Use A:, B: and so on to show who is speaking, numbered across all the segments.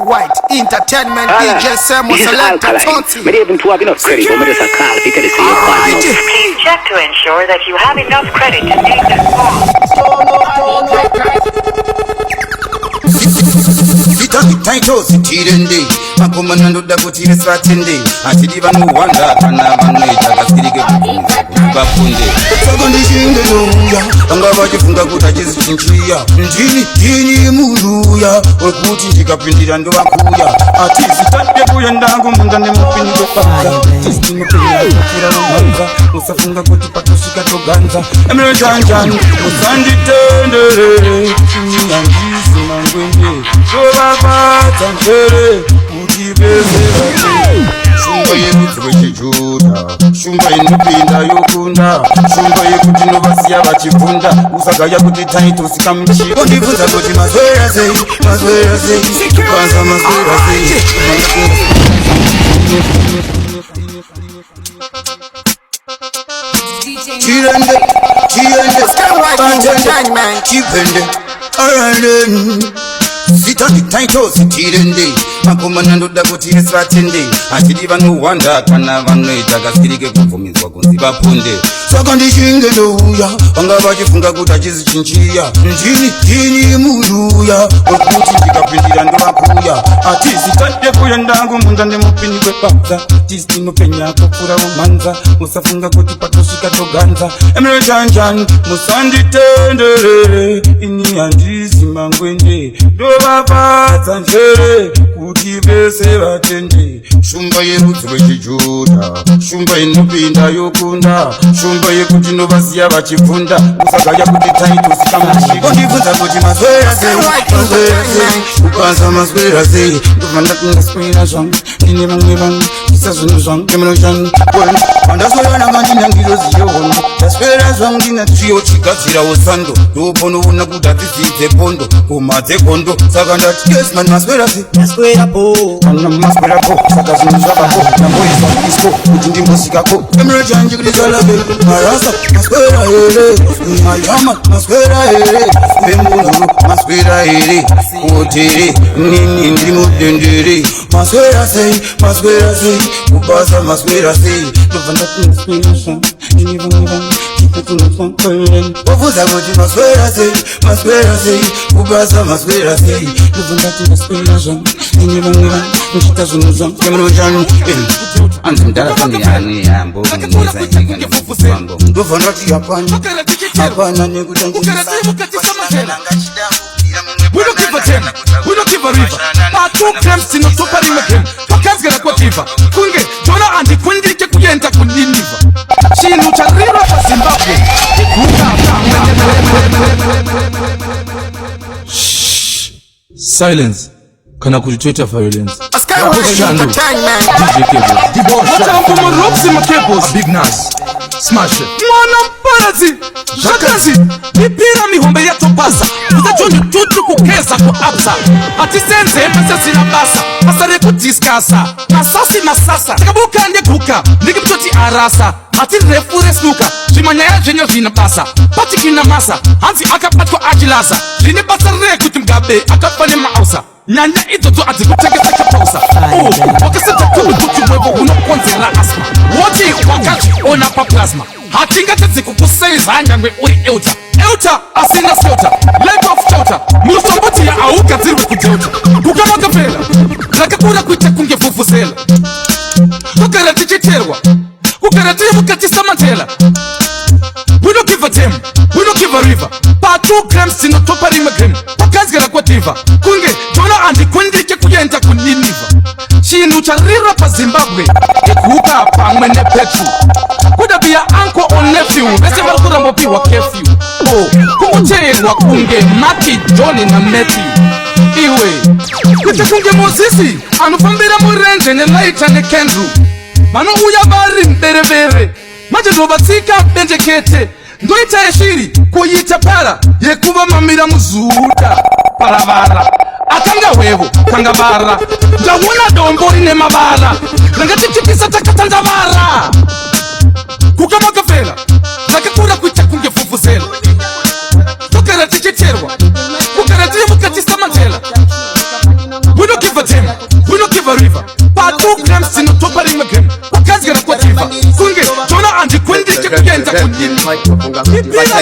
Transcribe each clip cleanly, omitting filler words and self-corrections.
A: White Entertainment DJ Samuel Selector Tonsi.
B: Maybe even to have enough credit for me to say call if you can see your partner.
C: Please check to ensure that you have enough credit to make this call.
D: Title Tirende, Makomando Dagoti Satinde, Atidiva no wonder, Panamanaita, Castilike Bapunde. Second Shingaluya, Angavaji Fungakuta Jinchia, Jini Muruya, or Putin Kapindi and Wakuya, Artist and Dago Mundane Mupini Papa, Tistin Manga, Musafunga Patushika to Ganza, American Jan, Musandi Tender, and Tantere, Shumba yeku juda, Shumba inupinda yokunda, Shumba yeku tinovasia vachifunda, Usagaya kuti taito sikamchi, Ondivuza kuti mazwera sei, Kwanza mazwera sei. Chirende, Skywrite, Chipende, Aranden. Sita the title, Tirende, Makomanando Dagoti Satinde, Atidiva no wonder, Panavano, Dagastirike performance for Kunziba Punde. Second Shingaluya, Angavaji Fungakuta Jinchia, Jini Muruya, or Putin Kapindi and Wakuya, Artist Tandago Mundane Mupini Papa, Tistino Pena, Pura Manza, Musafunga Kuti Patushika to Ganza, American Jan, Musandi Tender, Iniandisi Mangwende. Baba Tanjere, Utive Sevatende, Shumba Yerutu Juda, Shumba Inupinda Yokunda, Shumba Yekutinova Vachifunda, Usagaya Kuti Taito Skamashi, Ondivuza Kuti Maswera say, Ukanza Maswera say, Duvandakin Spina Song, Niman, Sasson Song, Emerson, and that's why I'm going to give you. That's where I was in a trio Chikasira was Sando, Dopono Naguda, the Pondo, Umate Kondo. Saganda yes man masperasi maskwera po ana maskwera po sakazi mzaba po nambo iso disco utindi musika po emre change krizala be marasa maskwera hele mayama maskwera hele bembulu maskwera hele otiri nini ndimo dendere maskwera sei upasa maskwera sei dovanda inspiration nivan Ovuza kuti maswera sei, ubasa maswera sei. Duvunda tu inspiration, nivan, nchita zunuzan, kemrojan. Anzimdala kani ambo, nisa inga mfufusango. Duvanda ti hapana nekutanguisa.
E: We don't give a damn, we don't give a river. Our two camps in the super in the game. Pakans get a quativa. Kunge, Jonah and the Kundi Kuyenta Kundiniva. She looked at River Zimbabwe. Shh. Silence. Kana kujitweta violence.
A: Skywrite Entertainment.
E: DJ Cable. Watch out for my ropes in my cables. Big Nas. Smash it. Mwana parazi. Shakazi. Nipira mihombe ya topasa. Utachonyo tutu kukeza kwa absa. Atisenze mpesa sina basa. Asare kudiskasa. Masasa. Takabuka ande kuka. Niki mtoti arasa. Ati refu resuka. Jimanya ya jenyo vina basa. Pati kina masa. Hansi akapatwa ajilasa. Jine basa reku mgabe. Akapane mausa. Nyanya ito tu ati kutegeza kapausa. Wakaseta kubi kukiwevo unokonzera asma. Woti wakati ona pa plasma. Hatinga tezi kukuseiza nyangwe uri euta. Euta asina slota. Leg of chota. Mustomboti ya auka zirwe kujeuta. Kukama kafela. Lakakura kuita kunge fufusela. Kukarati chiterwa. Kukarati mukati samantela. We don't give a damn, we don't give a river. Part 2 grams in the top of the game. Pakans get a quativa. Kunge, Jonah and the Kundi Kuyenta Kuniniva. She nucha rira pa Zimbabwe. Ikuka pangmene petru. Could be your uncle or nephew. Bese bakura mopi wa curfew. Kumuche wa kunge, Maki, Johnny na Matthew. Iwe. Kute kunge Mosisi. Anufambira murenje ne light and Kendru. Mano uya bari mbere. Maje dobatika benjekete. Ndoita eshiri kuyita para. Yekuba mamira muzuda. Paravara. Akanga wevo, kanga bara. Njawuna dombo ine mabara. Nangati chipisa takatanda bara. Kukama kafela. Nakakura kuita kunge fufuzela. Kukarati chiterwa. Kukarati mukati samantela. We don't give a damn.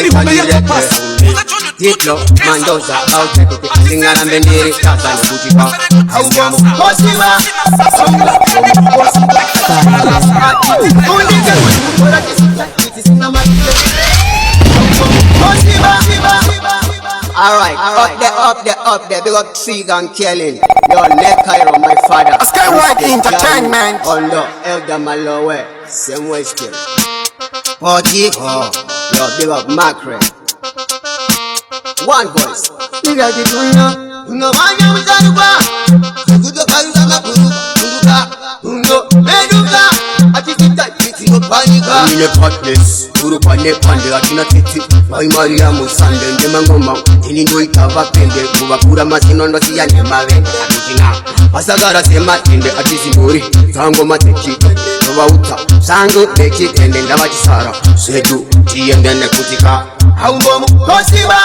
E: mihombe yatopasa
F: Diplo, Mendoza, Authentic, Singana Bendiri, Tata, Butipa, Aubomu, Kosiba, Alright, up there, big up Trigan killing. Your neck Cairo, my father.
A: Skywide Entertainment.
F: On the Elder Malawi, same way still. Party, yo, big up Macre. One voice. Nigga, the Dunya, Uno, Manya, Uzaruba, Ugo, Karuga, Uno, Meduga, Atisita, Titi, Panika. In a potless, Urupane Pande, Atina Titi, by Maria Musande, Demangoma, Inuita, Vapende, Ubakura Masino, Sian, Mave, Pasagara, Sematinde, Atisimuri, Tango Mateki, Rovauta, Sango, Beki, and then Davachisara, Sedu, T and then Kutika. Aubomu Kosiba,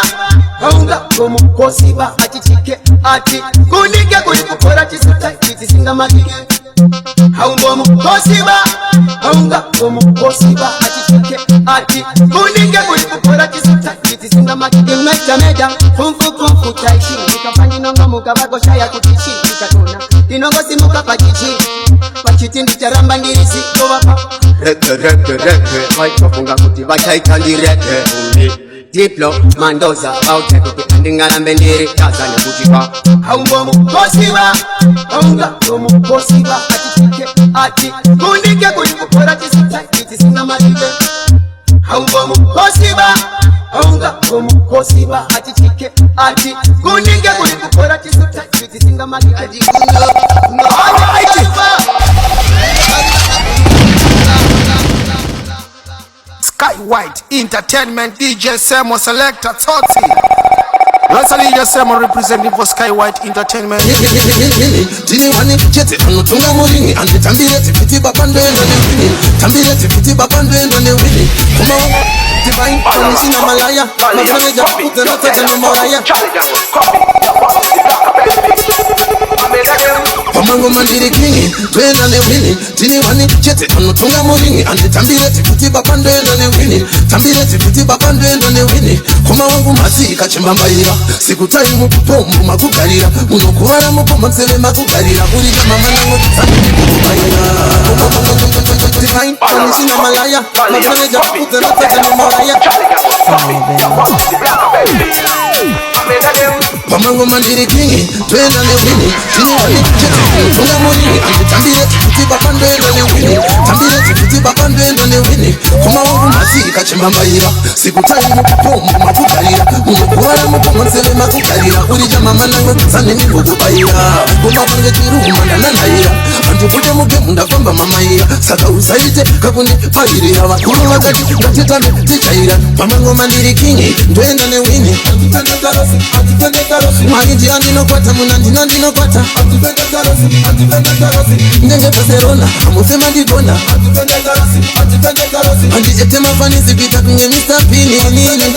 F: Aunga Bomu Kosiba, Atichike, Ati, Kunike, Kulikura, Tisuta, Titisinga Magige. Aubomu Kosiba, Aunga Bomu Kosiba, Atichike, Ati, Kunike, Kulikura, Tisuta, Titisinga Magige. Meja, Kumfu, Taishi, Nikafanyi Nonga Mukabago Shaya Kutichi, Nikatona, Dinongo Simuka Pachichi, Pachitindi Charamba Nirisi, Ovapa. Reke, Fight Funga Kutiba, Chaitandi Reke, Diplo, Mendoza, Authentic, Singana Bendiri, Tata, Butipa, Aubomu, Kosiba, Aunga, Bomu, Kosiba, Atichike, Ati, Kunike, Kulikura, Tisuta, Titisinga Magige. Aubomu, Kosiba, Aunga, Bomu, Kosiba, Atichike, Ati, Kunike, Kulikura, Tisuta, Titisinga Magige.
A: Skywide Entertainment, DJ Samo Selector Toti. Rosalie Samo representing for Skywide Entertainment.
E: Tini wani chete anutunga muringi andi tambile tipiti babando endo ne winning. Tambile tipiti babando endo ne winning. Kuma divine konishina malaya. Mafanaja utena tete no malaya. Pamango mandiri kingi, twenda ne winning. Tini wani chete anutunga muringi andi tambile tipiti babando endo ne winning. Tambile tipiti babando endo ne winning. Kuma wangu masi kachimba mbaira. Sikutai mupombu makugarira. Unokuwara mupombu msele makugarira. Uri kama manango tizami kukubarira. Divine, konishina malaya. Mafanaja utena tete no malaya. Pamango mandiri kingi, twenda ne winning. Tini wani chete tunga muringi andi tambile tipiti babando endo ne winning. Tambile tipiti babando endo ne winning. Kuma wangu masi kachimba mbaira. Sikutai mupombu makugarira. Unokuwara mupombu msele makugarira. Uri kama manango tizami kukubarira. Kuma bange kiru mandana naira. Antupute muge munda kwamba mamaira. Saka usaite kakundi pairira. Wakuru wakati ngatitame tichaira. Pamango mandiri kingi, twenda ne winning. Mwagiti andino kwata munandina ndino kwata. Ndenge paserona amusema ndikona. Andi ete mafanisi pita kunye Mr. Pini nini.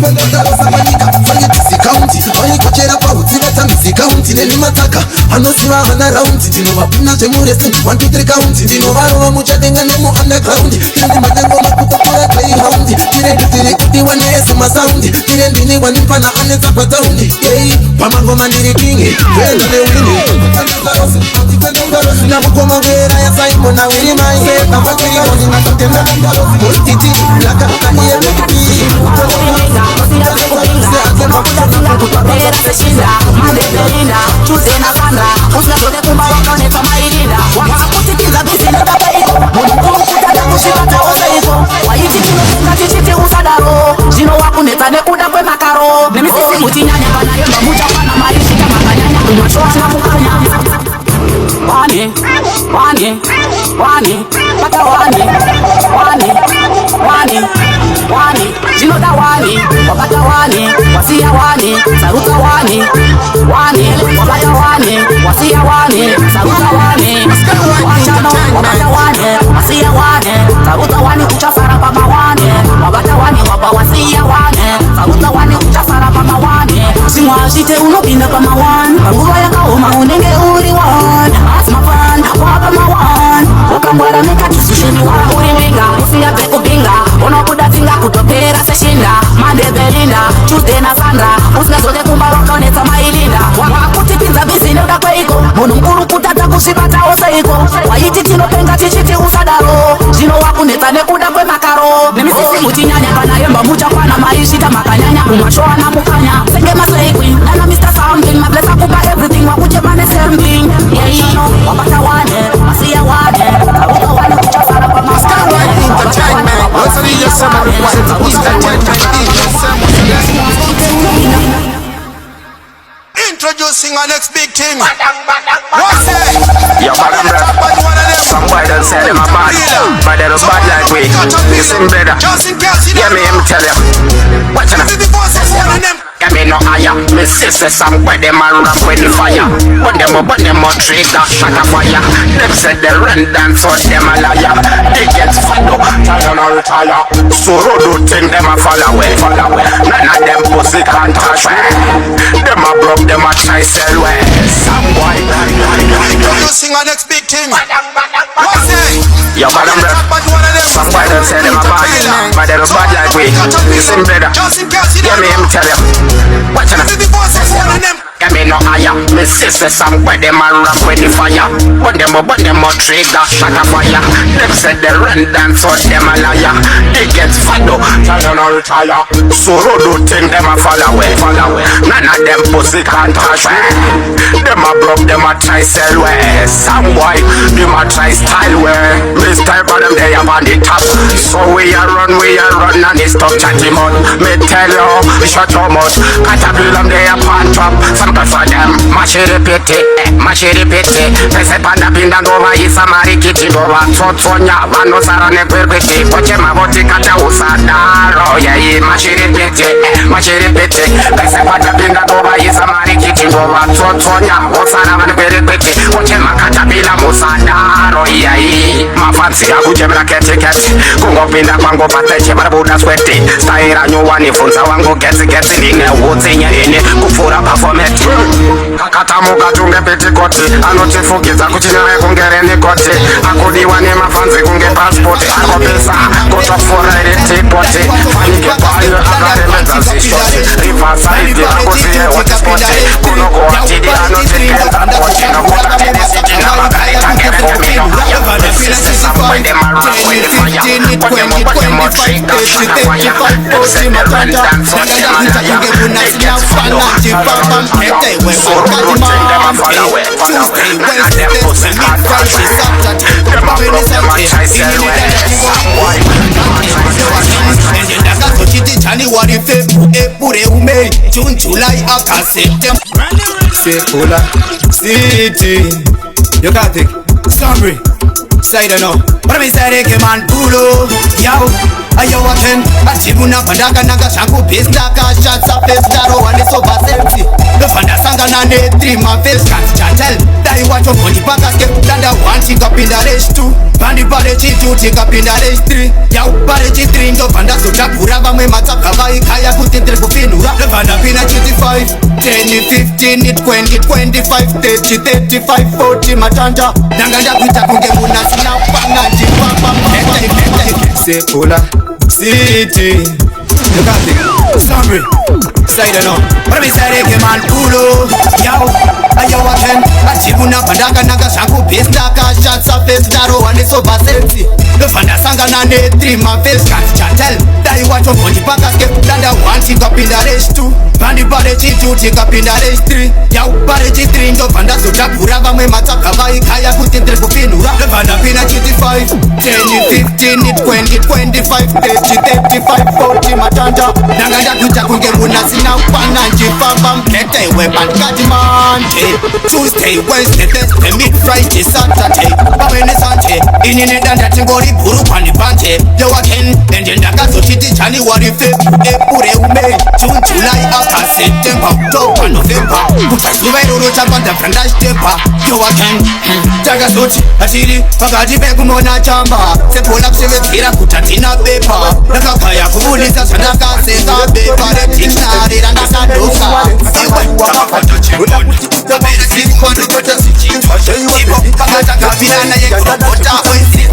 E: Manika fangiti si county. Wani kochera pa utsibata misi county. Neni mataka anosiwa hana roundy. Dino wapina temuresi 1, 2, 3 county. Dino waro wa muchadenga nemu underground. Kindi majango makuka kura greyhound. Kire kuti wane esuma sound. Kire ndini wanipana aneza kwa taundi. Pamango mandiri kingi, twenda ne winning. Na mukoma gwera ya saimo na wiri maise. Na fakiri wani na kutenda. Titi, laka kaniye mekpi. Zino wakuneta nekuda kwe makaro. Nemisisi mutinyanya banayo mamuja pana maishi kama kanyanya. Unachosha mukanya. Wani, pata wani, zino da wani, wapata wani, wasia wani, saruta wani, wapata wani, wasia wani, saruta wani, wachano, wapata wani, wasia wani, saruta wani, kuchafara pama wani, wapata wani, wapa wasia wani, saruta wani, kuchafara pama wani, simwashite unobina pama wani, panguwa ya kaoma unenge uri wani, asma fan, wapa mawani, wakambwara meka kisusheni wa uri minga, usiya peku binga, unokuda tinga kutopera seshinda,
G: Kuswe zote kumba wakoneta mailinda Wakutipinza bisine udakweiko Munu mkuru kutata kushibata oseiko Waiti tino penga chichiti usadaro Jino wakuneta nekuda kwe makaro Nemisisi mutinyanya kana yemba mucha kwa na maishita makanyanya Umashoa na mukanya Senge maslay queen Nana Mr. Something My bless akupa everything Wakuje mane same thing Yeah you know Wapata wane Masiya wane Karuka wane kuchasara kwa mama
A: Entertainment. What's the DJ Sam represent the East Entertainment DJ Sam
F: Introducing our next big thing. What's that?
H: Yo, some boy don't say them a bad, but they don't bad like we. Listen, brother, yeah, me tell you. Watch out. Yeah, me no higher. Me sister some boy them a rap with the fire. But them a trick that shot a fire. Them said they run dance so them a liar. They get fed up, try to retire. So road thing them a fall away. None of them pussy can't touch me. Them a broke, them a try sell way. Some boy.
F: Introducing our next big thing. What's that?
H: Yo, madam, some boy don't say them a bad, but they don't bad like we. Listen, brother, yeah, me tell you. Watch out. Yeah, me no higher. Me sister some boy them a rap with the fire. But them a trick that shot a fire. Them said they run dance so them a liar. They get fed up, try to retire. So road thing them a fall away. None of them pussy can't touch me. Them a broke, them a try sell way. Some boy, them a try style way. Me style for them they up on the top. So we a run and they stop chatting on. Me tell you, shut your mouth. Caterpillar they up on top. Some good for them. Mash it pity. Pese panda pinda ngova isa marikiti ngova Tsonya vano sara nekwirkwiti Poche mavoti kata usadaro Yeah, mash it pity. Pese panda pinda ngova isa marikiti ngova Tsonya usara vano kwirkwiti Poche makata bila musadaro Yeah, mafansi ya kujemla keti Kungo pinda kwango pateche barabuda sweti Staira nyuwani funza wangu geti Nine uzi nye kufura performeti Kakata muka tunge peti koti Anotifukiza kuchinare kungereni koti Akudiwa ni mafanzi kunge passport Ako pesa kutofura ili tipoti Fanike payo akademeza zishoti Riverside akusiye watispoti Kunuko watidi anotikeza koti Nakuta tini sijina magari Tangere kumino Sisi samwe de mara with the fire But them a trick that shot a fire Them said they run dance so them a liar They get fed up So road thing them a fall away None of them pussy can't touch me Them a broke, them a try sell way Someone
F: January, February, April, May, June, July, August, September. Sekola City. You got it. Summary. Side no. But me say they man pulo. Yo. Ayo waken. Achibuna pandaka naga shangu pistaka shots up pistaro and so baselti. The fanda sanga na ne three my face can't chantel. Dai watch on the back skip danda one chick up in the race 2. Bandi bade chi 2 chick up in the race 3. Yo bade chi 3 ndo fanda so tapura ba me mataka vai kaya kutentre kupinura. The fanda pina chi 5 10 15 20 25 30 35 40 matanda. Nanganda kuita kunge muna sina panga jipapa. Sekola City. You got it. Summary. Side no. But me say they man pulo. Yo. Ayo waken. Achibuna pandaka naga shangu pistaka shots up pistaro and so baselti. The fanda sanga na ne three my face can't chantel. Dai watch on the back skip danda one chick up in the race 2. Bandi bade chi 2 chick up in the race 3. Yo bade chi 3 ndo fanda so tapura ba me mataka vai kaya kutentre kupinura. The fanda pina chi 5 10 15 20 25 30 35 40 matanda. Nanganda kuita kunge muna sina upana njifamba mkete weban kadimante. Tuesday, Wednesday, Thursday, mid Friday, Saturday. Bawene Sunday, inine danda tingori buru pani bante. Yo waken, endenda kazo chiti January, February, April, May, June, July, August, September, October, November. Kutasuwe ruru chapanda frandash temper. Yo waken, jaga sochi, ashiri, pagaji begu mona chamba. Sepola pseve kira kutatina pepa. Nakakaya kubuliza sanaka seka pepa. The dictionary and the sandoka. Wapapata chimoni. Tabela siku kwa nukota sichi. Chibo, pagata kabila na ye kurokota.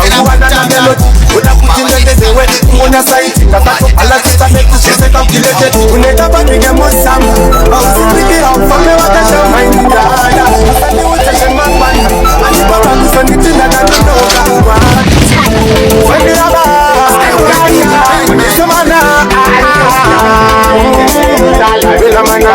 F: Anguwana na melody Una kujiletezewe Muna saiti Kakato ala sita netu Shese calculated Uneka bagi ya mosama Ausipiki haufame wakasha maini dada Asani uteshe mangwana Anipa wakuso nitina na ninoka Wende yaba Unisemana Wela mana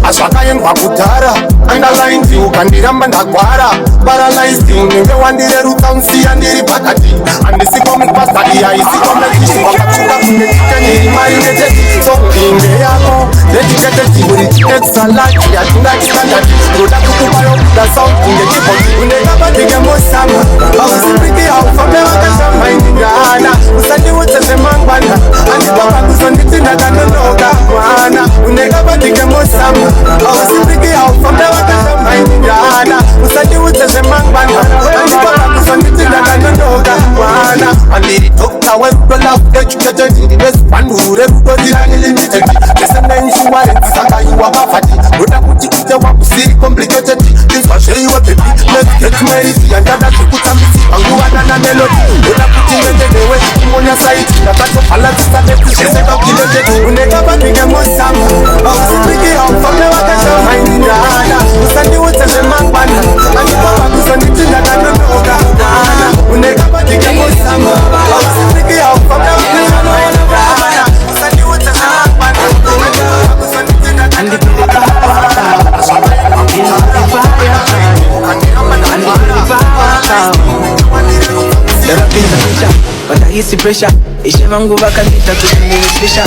F: Aswakaye mpakutara Underline ti ukandiramba ndagwara Paralyzed unenge wandireruka unsiya ndiri pakati Andisikomi pasadi ya isikome Kishimwa kachuka kunetike niri marinated So inge yako dedicated Uri extra large ya tunga standard Ruda kukubayo da sound inge keyboard Unega batige mosama Ausipiki haufame wakasha maini gana Usani utese mangwana Anibaba kuzonditi na kanonoka mwana Unega batige mosama Ausipiki haufame wakasha maini gana Usani utese mangwana Anibaba kuzonditi na kanonoka mwana Aliri toka wempo love educated In the best one who everybody unlimited Listen the insurance Saka you are bafati Ruda kutikite wakusiri complicated This was show you a baby Let's get married And dada tukutambisi Anguwana na melody Ruda kutimetedewe Mwonya saiti Nakato pala tista netu Shese calculated Uneka batige mosama Ausipiki haufame wakasha maini dada Usani utese mangwana Anipa wakusonditi na kanonoka mwana Uneka batige mosama Ausipiki haufame wakasha maini dada Usani utese mangwana Anipa wakusonditi na kanonoka
I: Watahisi pressure Ishe vangu vakanita kuzindirisisha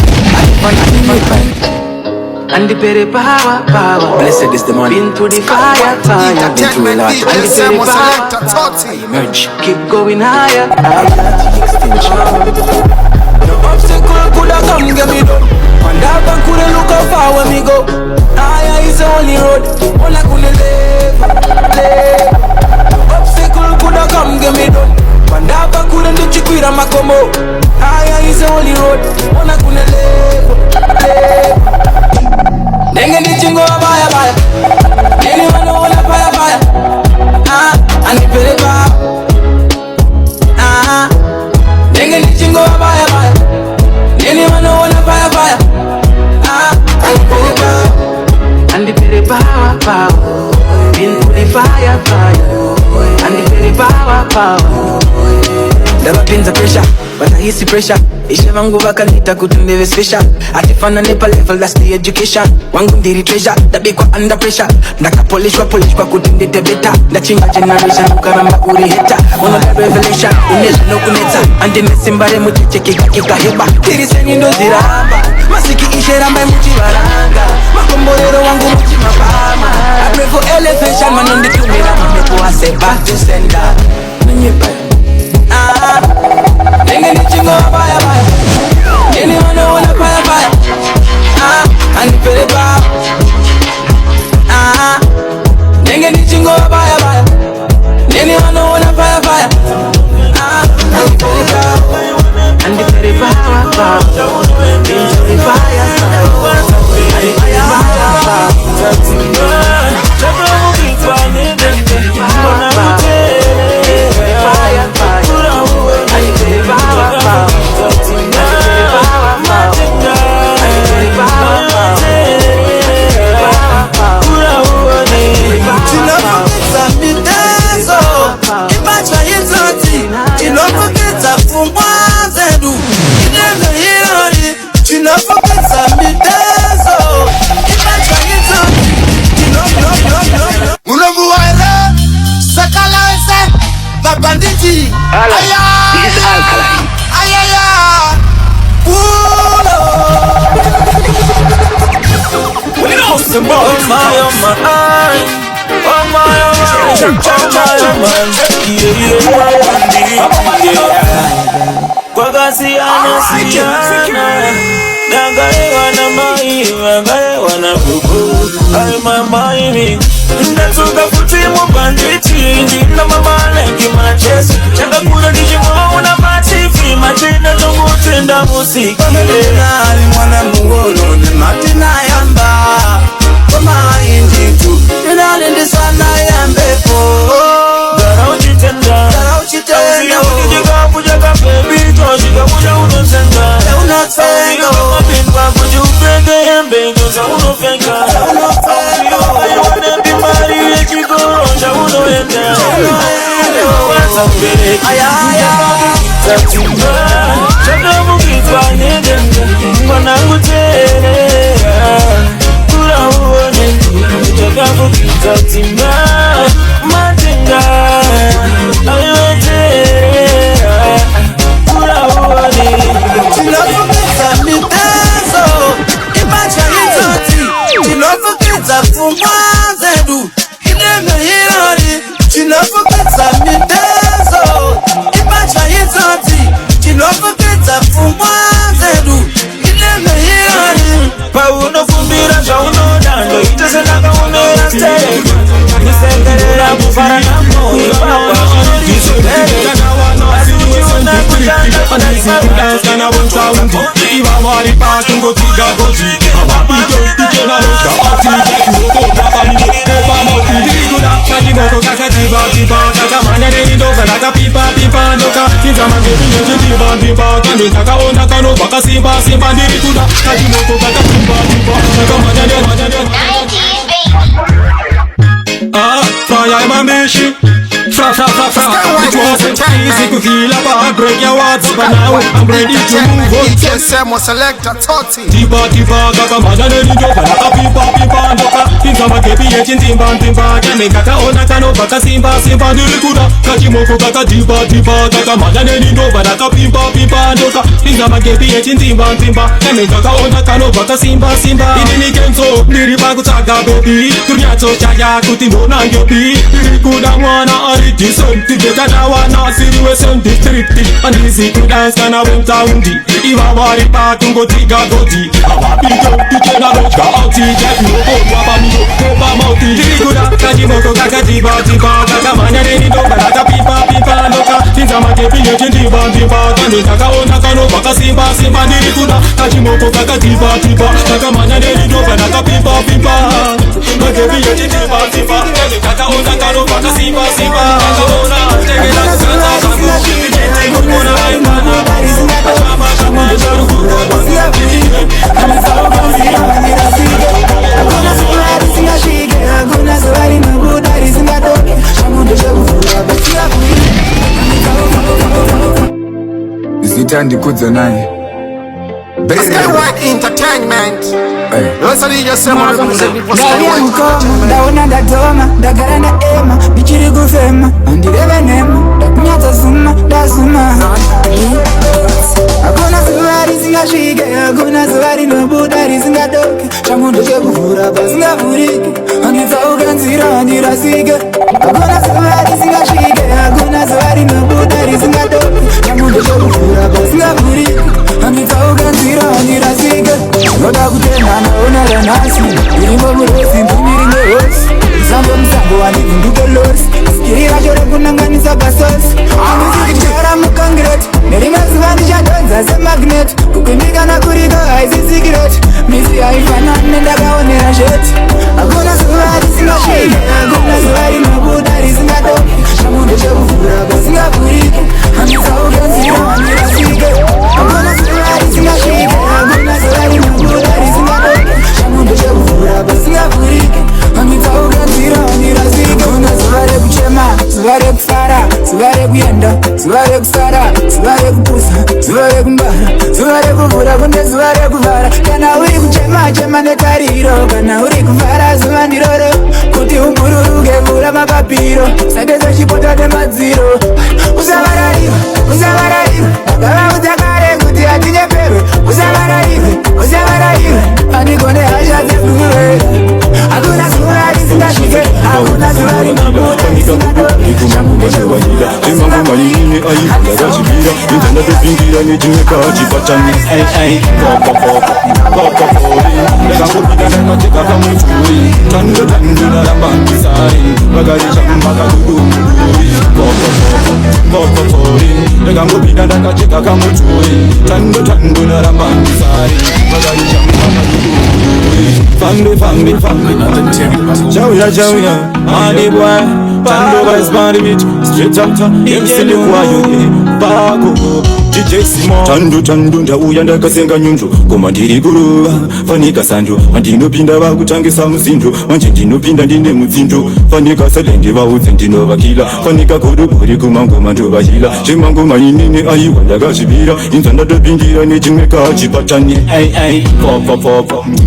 I: Andipere power, power. Blessed is the man. Been through the fire, fire. Been through a lot. Andipere power. I emerge. Keep going higher. No obstacle coulda come get me down. One dog couldn't look how far when me go. Higher is the only road. All I coulda live. No obstacle coulda come get me down. One dog couldn't do chiquira makomo. Higher is the only road. All I coulda live. Nenge ni chingo baya baya. Nini wano wala baya baya. Andipere power. Nenge ni chingo baya baya. Nini wano wala baya baya. Andipere power, power. Been through the fire, fire. Andipere power, power. Never been the pressure, but I hisi pressure. Ishe vangu vakanita kutundeve special. Atifana nepa level, that's the education. Wangu ndiri treasure, dabikwa under pressure. Ndakapolishwa kutindete beta. Ndachinga generation, ukaramba uri heta. Ono the revelation, unezu no kuneta. Andi mesimbare muchiche kika heba. Tiriseni ndo ziramba, masiki ishe ramba muchi varanga. Makomborero wangu muchi mapama. I pray for elevation, manondi tumira mamepo ase back to sender. Nanyepa Nenge ni chingo baya baya. Nini wano wala baya baya. Andipere power. Nenge ni chingo baya baya. Nini wano wala baya baya. Andipere power. Andipere power, power. Into the fire, fire. Andipere power, power.
F: Banditi, aya,
B: this is alkaline.
F: Ayaya, pulo. We know some more. Oh my, oh my, oh my, oh my, yeah. Kwa kasi anasiana, nagaye wana mai, nagaye wana bubu, ay mama imi. Ndatuka futimu banditi, njina mama lengi machesi. Chaka kula dijimwa una matifi, matina tungu tenda musiki. Ngali mwana muwolo, ni matina yamba. Koma injitu, nina lindi sana yambepo. Gara ujite
E: Fire my mission. It wasn't easy to feel about break your words, but now I'm ready to move on.
A: TSM was selector 30.
E: Tiba kaka madane ni joka naka pipa ndoka Kinzama kepi yechin timba Keme kaka ona kano baka simba ndirikuda Kachimoko kaka tiba kaka madane ni joka naka pipa ndoka Kinzama kepi yechin timba Keme kaka ona kano baka simba Ini ni kenzo niriba kutaka baby Turnyato chaya kutimbo na yopi Ndirikuda mwana ariti sonti Gekada wana siriwe sonti tripti Andisi kudanska kana wenta undi Iwa wari patungo tiga goti Awapigo tikena rochka auti Jack no wapa miyo kopa mauti Dirikuda kajimoko kaka tiba Kaka manyane ni doka Kaka pipa noka Tinzama kepi yechen tiba Kande kaka ona kano baka simba Dirikuda kajimoko kaka tiba Kaka manyane ni doka Kaka pipa Makepi yechen tiba Kande kaka ona kano baka simba Kaka ona tegela kaka
A: Zitandikudza naye Skyward Entertainment.
J: Ndaona ndatoma ndagara ndaema bichiri kufema andireve nema ndakunyatsa ndazuma hakuna zuva risingashike hakuna zuva rinobuda risingadoke chamundo chekuvhura pasingavhurike anditsauka nzira andirasike hakuna zuva risingashike hakuna zuva rinobuda risingadoke chamundo chekuvhura pasingavhurike anditsauka nzira andirasike noda kutenda naona ranhasi irimbo murosi mbumiringo hosi musambo musango wanivhunduke losi sikiri racho rekunanganisa pasosi andisi kuchara mukongireti nerimwe zuva ndichadonza semagnet kukwimbikana kuriko haisi sikireti misi haifanani nendakaonera zveti hakuna zuva risingasvike hakuna zuva rinobuda risingadoke chamundo chekuvhura pasingavhurike anditsauka nzira andirasike hakuna zuva risingasvike hakuna zuva rinobuda risingadoke chamundo chekuvhura pasingavhurike anditsauka nzira andirasike hakuna zuva rekuchema zuva rekufara zuva rekuyenda zuva rekusara zuva rekupusa zuva rekumbara zuva rekuvhura kunde zuva rekuvhara kana uri kuchema netariro kana uri kuvhara zuva ndiroro kuti umbururuke vhura mapapiro sadeza chipota nemadziro usavaraiwe ndakavaudza kare kuti hatinyeperwe usavaraiwe andigone hasha dzefure hakuna zuva risingasvike hakuna zuva rinobuda risingadoke chamundo chekuvhura
E: Manini ayi Rajibira Indana tepingira Nijineka Chipatani Papa Legango pigana Nacheka kamuturi Tando na rambandisari Bagari chambaga kudumuri Papa Legango pigana Nacheka kamuturi Tando na rambandisari Bagari chambaga kudumuri Family Jauya Money boy Pando by Spanish Straight up to MC Liquayo Bago
K: DJ Simon Tandu ndauya ndakasenga nyundo koma ndiri kuruva fanika sando andinopinda vakutangisa muzindo manje ndinopinda ndine mudzindo fanika salende vaudze ndinovakila fanika godobori kumangoma ndovahila chemangoma inini aiwa ndakazvivira inzwa ndatopindira nechimwe kachipatani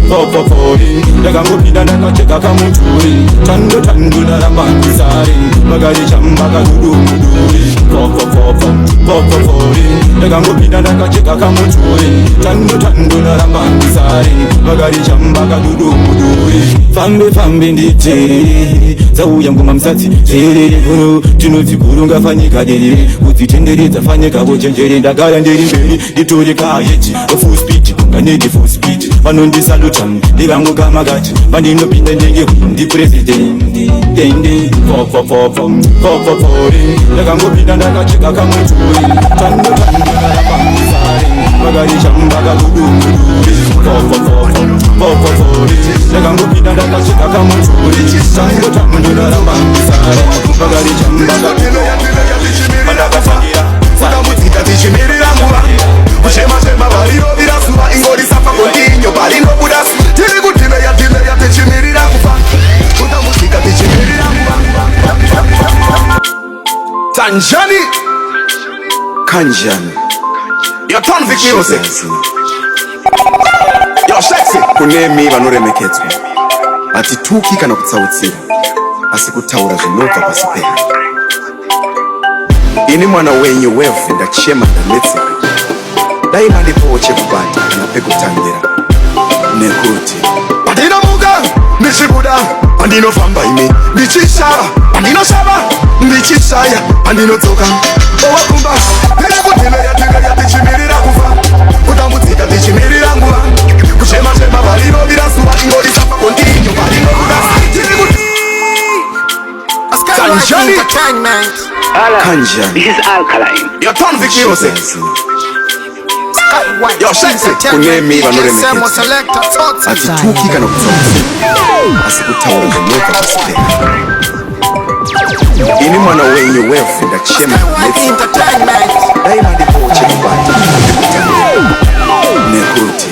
K: popopopori ndakangopinda ndakacheka kamuturi tandu ndarambandisari magari chambaka kudumuduri popopopori ndakangopinda ndakacheka kamuturi tandu ndarambandisari magari chambaka kudumuduri fambe nditeri zauya ngoma msatsi zererevuru tinodziguru ngafanyika derere kudzitenderedza fanyika vochenjere ndagara ndiri mberi nditori kaheti full speed nganege full speed vanondisaluta ndivangokamakati vandinopinda ndenge ndipresidenti dende popopopori ndakangopinda ndakacheka kamuturi tandu ndarambandisari magari chambaka kudumuduri popopopori ndakangopinda ndakacheka kamuturi tandu ndarambandisari magari chambaka vandakafangira
A: Mudzika tichimirira nguva kushema variro virasuva ingori safa kontinyo parino budas tiri kutileya tichimirira kufa kuda mudzika tichimirira nguva Tanjani Kanjani Your turn Vicky sex Your sexy kunemi vanoremekedzwa hatituki kana kutsautsira asi kutaura zvinobva pasi pedu ini mwana wenyu wevhu ndachema ndanetseka dai mandipowo chekubata kana pekutangira nekuti pandinomuka ndichibuda pandinofamba imi ndichishava pandinoshava ndichishaya pandinodzoka owakumba ndikutileya tichimirira kufa kutambudzika tichimirira nguva kuchema variro virasuva ingorisafa kontinyo parinobuda Kanjani Kanjani
B: This is alkaline.
A: Your turn Vicky Your sexy kunemi vanoremekedzwa hatituki kana kutsautsira asi kutaura zvinobva pasi pedu ini mwana wenyu wevhu ndachema ndanetseka dai mandipowo chekubata nekuti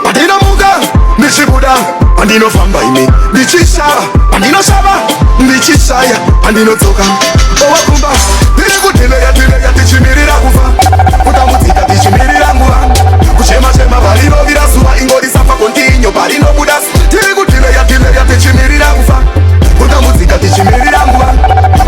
A: pandinomuka ndichibuda pandinofamba imi ndichishava pandinoshava ndichishaya pandinodzoka owakumba ndiri kutileya tichimirira kufa kutambudzika tichimirira nguva kuchema variro virasuva ingorisafa kontinyo parinobuda tiri kutileya tichimirira kufa kutambudzika tichimirira nguva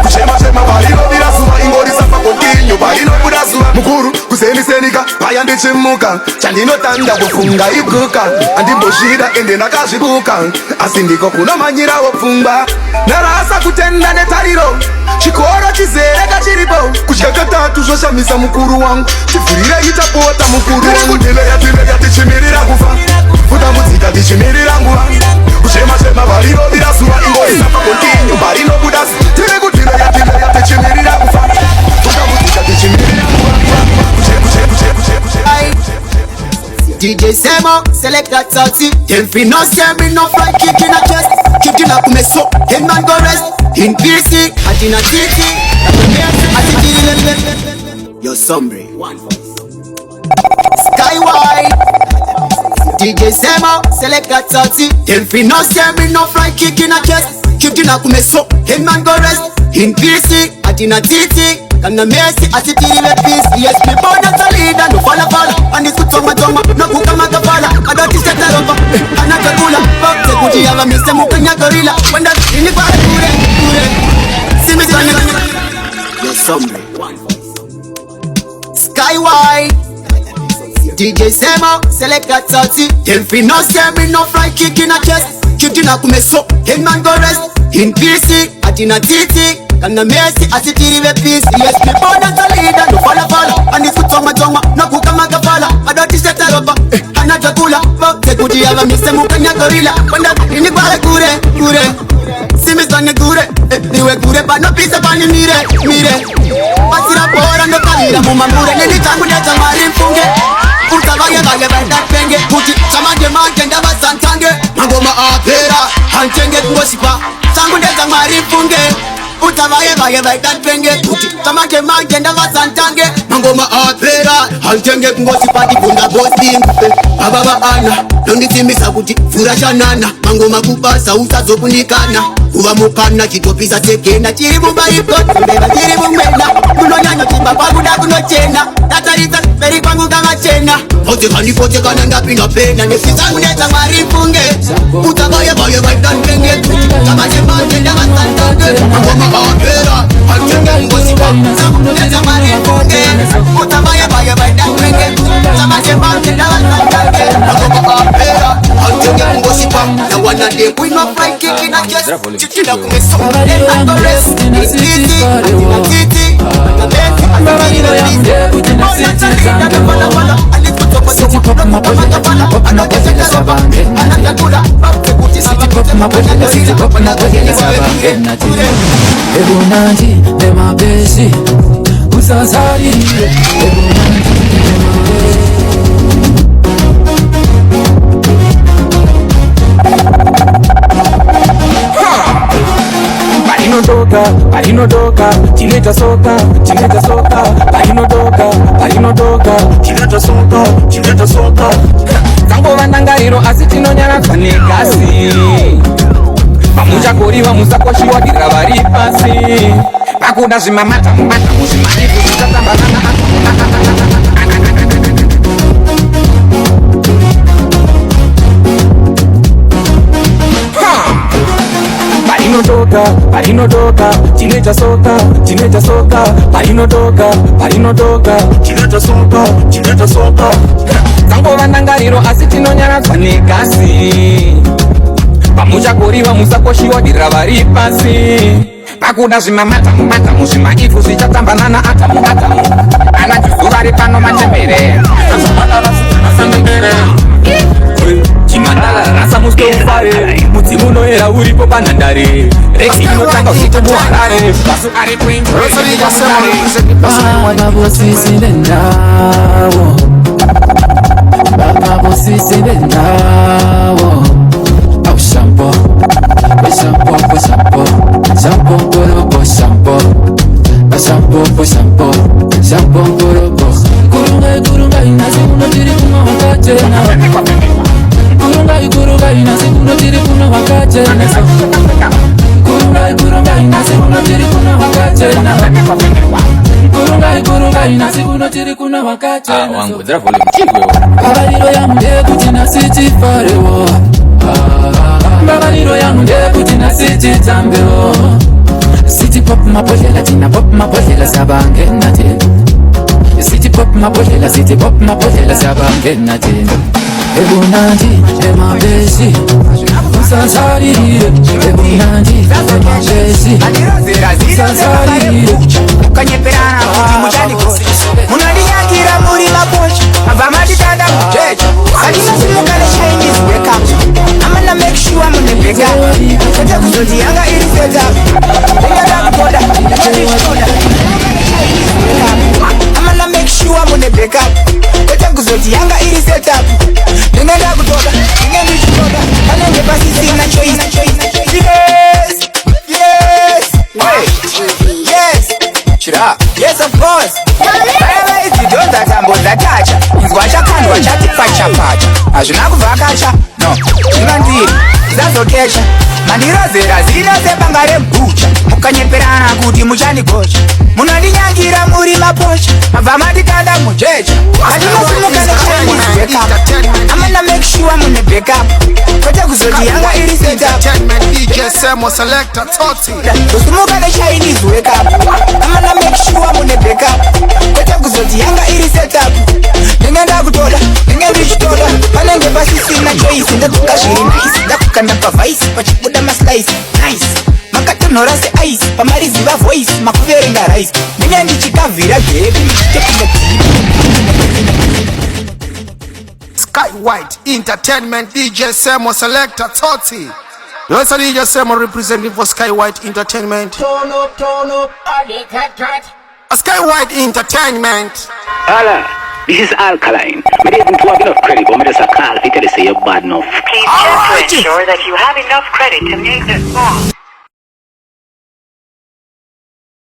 A: kuchema variro virasuva ingorisafa kontinyo parinobuda zuva mukuru kusenisenika paya ndichimuka chandinotanda kufunga iguka andimbozvida ende ndakazvibuka asi ndiko kunomanyirawo pfungwa narasa kutenda netariro chikoro chizereka chiripo kudya katatu zvoshamisa mukuru wangu tivhurirei tapota mukuru wangu tileya tichimirira kufa kutambudzika tichimirira nguva kuchema variro virasuva ingorisafa kontinyo parinobuda tiri kutileya tichimirira kufa kutambudzika tichimirira nguva
F: DJ Semo, select that salty. Them fi no scare me, no fly kick in a chest. Kick in a kume so, him man go rest. In PC, at in a TT. Yo sombre, one voice. Skywide. DJ Semo, select that salty. Them fi no scare me, no fly kick in a chest. Kick in a kume so, him man go rest. In PC, at in a TT. Kana mesi asitiriwe peace. Yes, me born as a leader, no falla. And it's good summer, no kukamata falla. I don't teach that over, another cooler. Fuck the good, you have a Mr. Mukanya gorilla. When that's in the bar, see me down. You're somewhere. Skywide. DJ Semo, select that salty. Them fi no scare me, no fly kick in a chest. Kick in a kume so, him man go rest. In PC, at in a TT. Kana mesi asitiriwe peace. Yes, me born as a leader, no falla. And it's good summer, no kukamata falla. I don't teach that over, another cooler. Fuck the good, you have a Mr. Mukanya gorilla. When that's in the bar, kure. See me stand kure. Niwe kure, but no piece of money, mire. Pasira por ando kalira, mumamure, nini changu neta marimfunge. Utavaya venda penge. Puti, chamage mangenda basantange. Nangoma apera, hanchenge kuwashipa. Changu neta marimfunge. utavaye vaye vaitantenge kuti tamake manje ndavasantange mangoma apera antenge kungosipati kunda bosimbe ababa ana ndonditsimisa kuti fura chanana mangoma kubasa usazokunikana kuva mukana chitopisa sekena chiri mumbaipotembeva chiri mumwena kunonyanya chimba kwakuda kunochena tataridza mberi kwangu kamachena otekanipotekana ndapinda pena nesisanguneta mwari mfunge utavaye vaye vaitantenge kuti tamake manje ndavasantange mangoma apera antenge kungosipati mwari mfunge utavaye vaye vaitantenge kuti tamake manje ndavasantange mangoma apera antenge kungosipati now one of them we not fight kicking a chest chicken up with some then I go rest in a city
I: Parinodoka, tileta soka, parinodoka, tileta soka. Tango vandangariro asi tinonyaradzwa negasi. Pamuchakoriwa musakoshiwa dira vari pasi. Pakuda zvimamata mubata muzvimarifu zvichatambanana. Parinodoka, tileta soka, parinodoka, tileta soka. Tango vandangariro asi tinonyaradzwa negasi. Pamuchakoriwa musakoshiwa dira vari pasi. Pakuda zvimamata mubata muzvimaifu zvichatambanana atamu. Ana juzuva ripano matembere. Chimandala rasa muske ufare mudzimu unoera uripo panhandare reki inotanga usiku muharare basu ari
J: vakavosisire ndawo aushampo shampo ngorobo kurunga inasi unotiri kumwa wakachena kurunga inasi unotiri kumwa wakachena kurunga inasi unotiri kumwa wakachena kurunga inasi unotiri kumwa wakachena
I: wangu dzira volume chigwe
J: babaliro yangu ndekuti nasichifarewo babaliro yangu ndekuti nasichitambewo City pop mabhodlela tina pop mabhodlela sabangena tena City pop mabhodlela sabangena tena Ebunandi emabesi usazarire Ebunandi emabesi usazarire
L: Ukanyeperana kuti muchandikosi munondiyangira muri mapochi abva matitanda mujeje atinozimukane Chinese wake up amana make sure mune backup kwete kuzoti yanga iri setup ndingada kutoda amana make sure mune backup kwete kuzoti yanga iri setup ndingada kutoda ndingendichitoda panenge pasisina choice yes of course wherever is the door that ambozatacha inzwa chakandwa chati pachapacha hazvina kuvhakacha no zvinondiri zazokesha mandirozera zinosebanga rembucha mukanyeperana kuti muchandigocha munondinyangira muri mapocha mabva matitanda mujecha hatinosimuka nechinese backup amana make sure mune backup kwete kuzoti yanga iri setup kusimuka nechinese wake up amana make sure mune backup kwete kuzoti yanga iri setup ndingenda kutoda ndingendichitoda panenge pasisina choice ndadzoka zviri nice ndakukanda pavhaisi pachibuda maslice nice makatonhora seice pamariziva voice makuverenga rice ndinge ndichikavhira grepi
M: Sky White Entertainment DJ Semo Selector Toti. Yes, DJ Semo representing for Sky White Entertainment.
L: Turn up,
M: Sky White Entertainment.
B: Hala, this is Alkaline. We didn't have enough credit, but I just can't say you're bad enough.
C: Please check to ensure that you have enough credit to make this song.